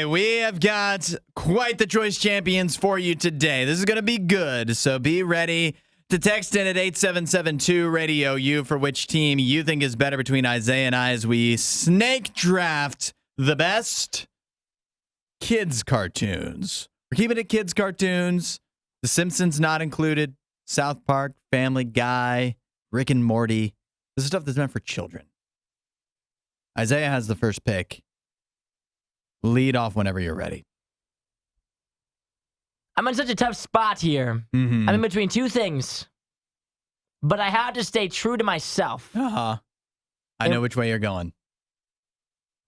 Okay, we have got quite the choice champions for you today. This is going to be good, so be ready to text in at 8772 Radio U for which team you think is better between Isaiah and I as we snake draft the best kids cartoons. We're keeping it kids cartoons. The Simpsons not included. South Park, Family Guy, Rick and Morty. This is stuff that's meant for children. Isaiah has the first pick. Lead off whenever you're ready. I'm in such a tough spot here. I'm in between two things. But I have to stay true to myself. I know which way you're going.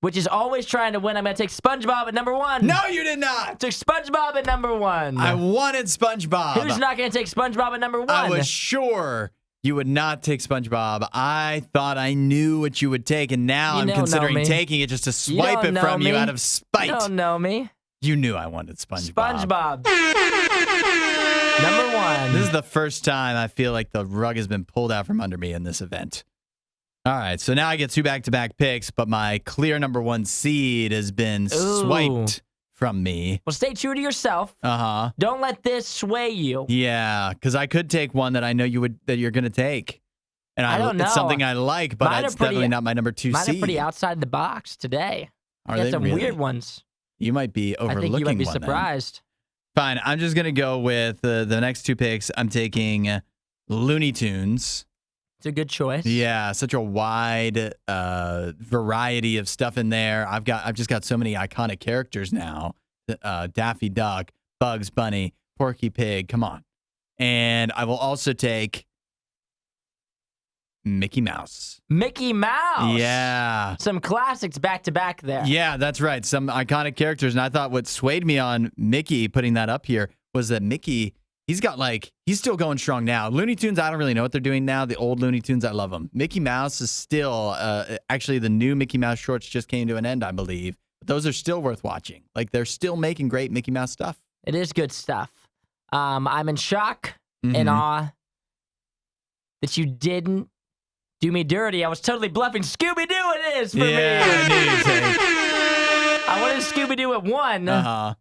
Which is always trying to win. I'm going to take SpongeBob at number 1. No, you did not. Took SpongeBob at number 1. I wanted SpongeBob. Who's not going to take SpongeBob at number 1? I was sure you would not take SpongeBob. I thought I knew what you would take, and now I'm considering taking it just to swipe it from you out of spite. You don't know me. You knew I wanted SpongeBob. SpongeBob. Number 1. This is the first time I feel like the rug has been pulled out from under me in this event. All right, so now I get 2 back-to-back picks, but my clear number 1 seed has been swiped from me. Well, stay true to yourself. Don't let this sway you. Yeah, because I could take one that I know you're going to take. And I don't know. It's something I like, but it's definitely not my number 2 seed. Mine are pretty outside the box today. Are got they some really? weird ones. You might be overlooking one. I think you might be surprised. Fine, I'm just going to go with the next 2 picks. I'm taking Looney Tunes. It's a good choice. Yeah, such a wide variety of stuff in there. I've just got so many iconic characters now. Daffy Duck, Bugs Bunny, Porky Pig. Come on. And I will also take Mickey Mouse. Mickey Mouse. Yeah. Some classics back to back there. Yeah, that's right. Some iconic characters. And I thought what swayed me on Mickey putting that up here was that Mickey, he's still going strong now. Looney Tunes, I don't really know what they're doing now. The old Looney Tunes, I love them. Mickey Mouse is still, actually the new Mickey Mouse shorts just came to an end, I believe. But those are still worth watching. Like, they're still making great Mickey Mouse stuff. It is good stuff. I'm in shock and awe that you didn't do me dirty. I was totally bluffing. Scooby-Doo it is for me. I wanted Scooby-Doo at 1.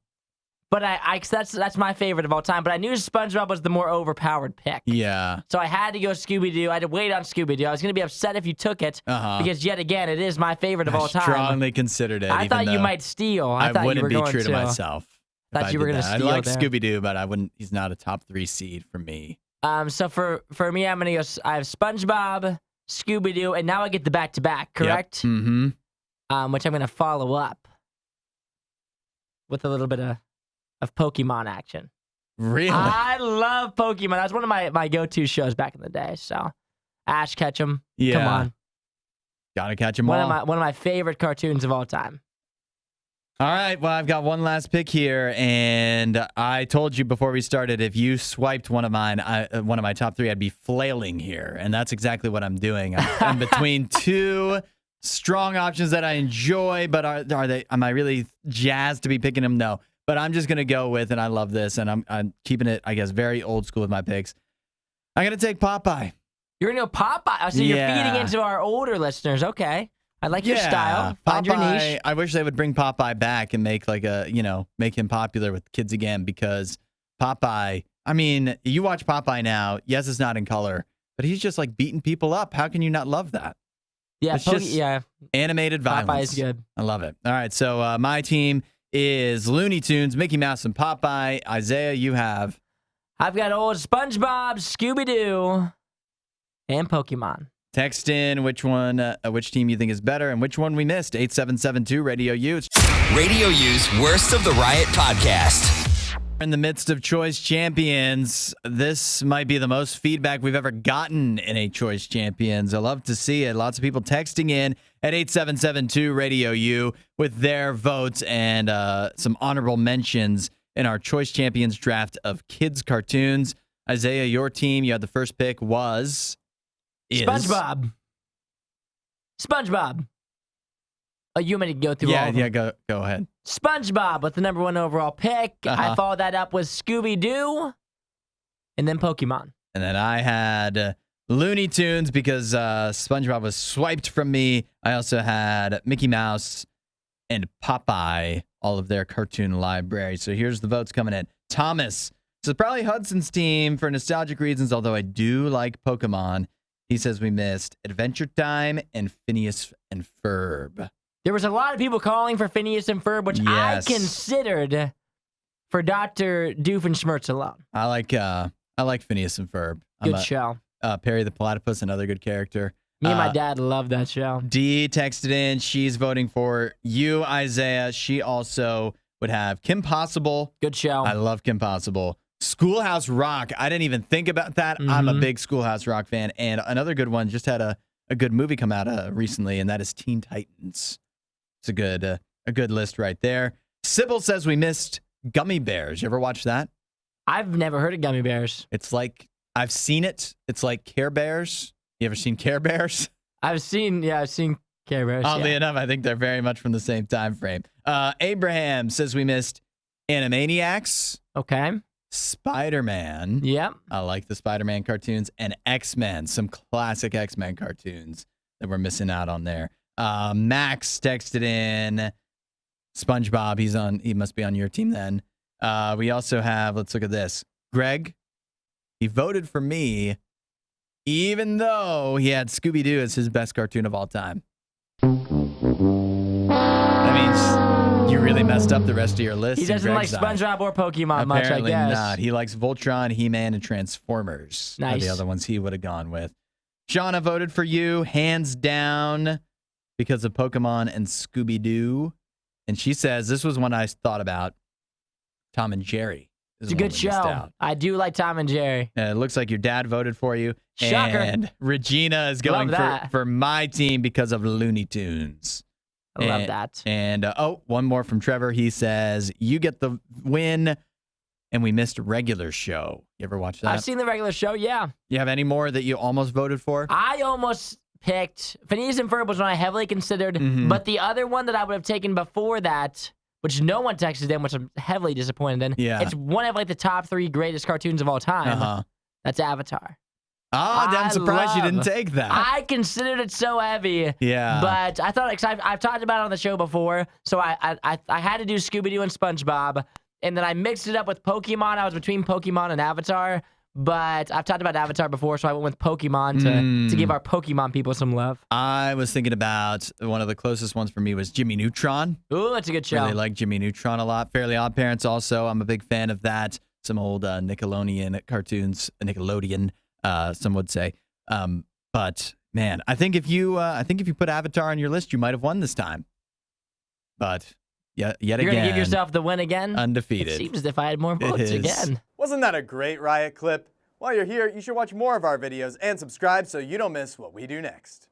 But that's my favorite of all time. But I knew SpongeBob was the more overpowered pick. Yeah. So I had to go Scooby-Doo. I had to wait on Scooby-Doo. I was going to be upset if you took it because, yet again, it is my favorite of all time. I strongly considered it. I thought you might steal. I wouldn't be true to myself. I thought you were going to steal. I like Scooby-Doo, but I wouldn't. He's not a top 3 seed for me. So for me, I'm going to go. I have SpongeBob, Scooby-Doo, and now I get the back-to-back, correct? Yep. Which I'm going to follow up with a little bit of Pokemon action. Really? I love Pokemon. That was one of my go-to shows back in the day. So, Ash Ketchum. Yeah. Come on. Gotta catch them all. One of my favorite cartoons of all time. All right. Well, I've got one last pick here, and I told you before we started, if you swiped one of mine, one of my top 3, I'd be flailing here, and that's exactly what I'm doing. I'm between 2 strong options that I enjoy, but are they? Am I really jazzed to be picking them? No. But I'm just going to go with, and I love this, and I'm keeping it, I guess, very old school with my picks. I'm going to take Popeye. You're going to go Popeye? So you're feeding into our older listeners. Okay. I like your style. Find your niche. I wish they would bring Popeye back and make make him popular with kids again, because Popeye, I mean, you watch Popeye now. Yes, it's not in color, but he's just like beating people up. How can you not love that? Yeah, it's just animated violence. Popeye is good. I love it. All right, so my team is Looney Tunes, Mickey Mouse, and Popeye. Isaiah, you have? I've got old SpongeBob, Scooby-Doo, and Pokemon. Text in which team you think is better and which one we missed. 8772 Radio U. Radio U's Worst of the Riot podcast. In the midst of Choice Champions, this might be the most feedback we've ever gotten in a Choice Champions. I love to see it. Lots of people texting in at 8772 Radio U with their votes and some honorable mentions in our Choice Champions draft of kids cartoons. Isaiah, your team, you had the first pick is SpongeBob. Oh, you want me to go through all of them? Yeah, go ahead. SpongeBob with the number 1 overall pick. I followed that up with Scooby-Doo and then Pokemon. And then I had Looney Tunes because SpongeBob was swiped from me. I also had Mickey Mouse and Popeye all of their cartoon library. So here's the votes coming in. Thomas. So probably Hudson's team for nostalgic reasons, although I do like Pokemon. He says we missed Adventure Time and Phineas and Ferb. There was a lot of people calling for Phineas and Ferb, which I considered for Dr. Doofenshmirtz alone. I like Phineas and Ferb. Good show. Perry the Platypus, another good character. Me and my dad love that show. Dee texted in. She's voting for you, Isaiah. She also would have Kim Possible. Good show. I love Kim Possible. Schoolhouse Rock. I didn't even think about that. I'm a big Schoolhouse Rock fan. And another good one just had a good movie come out recently, and that is Teen Titans. It's a good list right there. Sybil says we missed Gummy Bears. You ever watch that? I've never heard of Gummy Bears. It's like, I've seen it. It's like Care Bears. You ever seen Care Bears? I've seen Care Bears. Oddly enough, I think they're very much from the same time frame. Abraham says we missed Animaniacs. Okay. Spider-Man. Yep. I like the Spider-Man cartoons. And X-Men. Some classic X-Men cartoons that we're missing out on there. Max texted in SpongeBob. He must be on your team then. We also have, let's look at this. Greg, he voted for me, even though he had Scooby-Doo as his best cartoon of all time. That means you really messed up the rest of your list. He doesn't like SpongeBob or Pokemon much, I guess. Apparently not. He likes Voltron, He-Man, and Transformers. Nice. Are the other ones he would have gone with. Shauna voted for you, hands down, because of Pokemon and Scooby-Doo. And she says, this was one I thought about, Tom and Jerry. It's a good show. I do like Tom and Jerry. It looks like your dad voted for you. Shocker. And Regina is going for my team because of Looney Tunes. I love that. And one more from Trevor. He says, you get the win, and we missed regular show. You ever watch that? I've seen the regular show, yeah. You have any more that you almost voted for? I almost picked Phineas and Ferb was one I heavily considered, but the other one that I would have taken before that, which no one texted in, which I'm heavily disappointed in. Yeah. It's one of like the top 3 greatest cartoons of all time. That's Avatar. I'm surprised you didn't take that. I considered it so heavy. Yeah. But I thought, because I've talked about it on the show before, so I had to do Scooby-Doo and SpongeBob, and then I mixed it up with Pokemon. I was between Pokemon and Avatar, but I've talked about Avatar before, so I went with Pokemon to give our Pokemon people some love. I was thinking about one of the closest ones for me was Jimmy Neutron. Ooh, that's a good show. Really like Jimmy Neutron a lot. Fairly Odd Parents also. I'm a big fan of that. Some old Nickelodeon cartoons, some would say. But man, I think if you put Avatar on your list, you might have won this time. But yet again, you're gonna give yourself the win again. Undefeated. It seems as if I had more votes again. Wasn't that a great Riot clip? While you're here, you should watch more of our videos and subscribe so you don't miss what we do next.